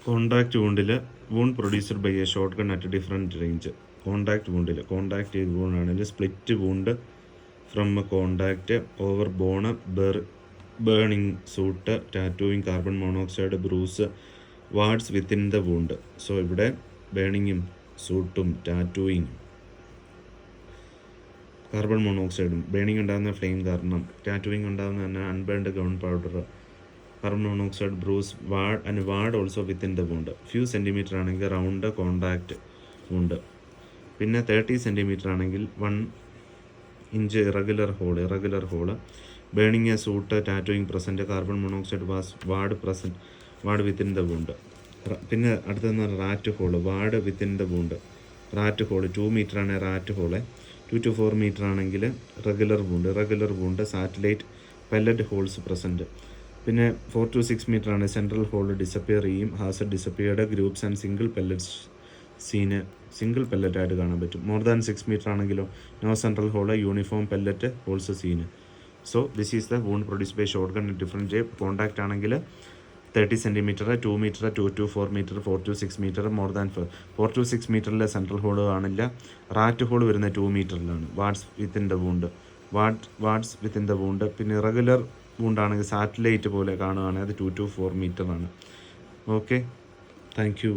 Contact വൂണ്ടിൽ wound produced by a shot gun at different range. Contact വൂണ്ടിൽ contact ചെയ്ത് വൂണ്ടാണെങ്കിൽ split wound from contact over bone, burning, soot, tattooing, carbon monoxide, bruise, wads within the wound. So ഇവിടെ ബേണിങ്ങും സൂട്ടും tattooing, carbon മോണോക്സൈഡും, burning ഉണ്ടാകുന്ന flame കാരണം, tattooing ഉണ്ടാകുന്ന തന്നെ unburned gun powder, carbon monoxide, bruise, wad also within the wound. Few centimetre ആണെങ്കിൽ round contact wound. പിന്നെ 30 സെൻറ്റിമീറ്റർ ആണെങ്കിൽ 1 inch irregular hall, burning a soot, tattooing present, carbon monoxide wad within the wound. പിന്നെ അടുത്തതെന്ന് പറഞ്ഞാൽ rat hole, wad within the wound. Rat hole 2 metre ആണ് rat hole, 2 to 4 metre ആണെങ്കിൽ regular wound, satellite pellet holes present. പിന്നെ 4 to 6 metre ആണ് central hole disappear ചെയ്യും, hazard disappeared, groups and single പെല്ലറ്റായിട്ട് കാണാൻ പറ്റും. മോർ ദാൻ 6 മീറ്റർ ആണെങ്കിലോ no central hole, uniform pellet holes seen. So this is the wound produce by shot gun different type. Contact ആണെങ്കിൽ 30 centimetre, 2 metre, 2 to 4 metre, 4 to 6 metre, more than 4 to 6 മീറ്ററിൽ central hole കാണില്ല. Rat hole വരുന്ന 2 മീറ്ററിലാണ്. Wads within the wound. പിന്നെ irregular വൂണ്ടാണെങ്കിൽ satellite പോലെ കാണുകയാണെങ്കിൽ അത് 2 to 4 മീറ്ററാണ്. Okay, thank U.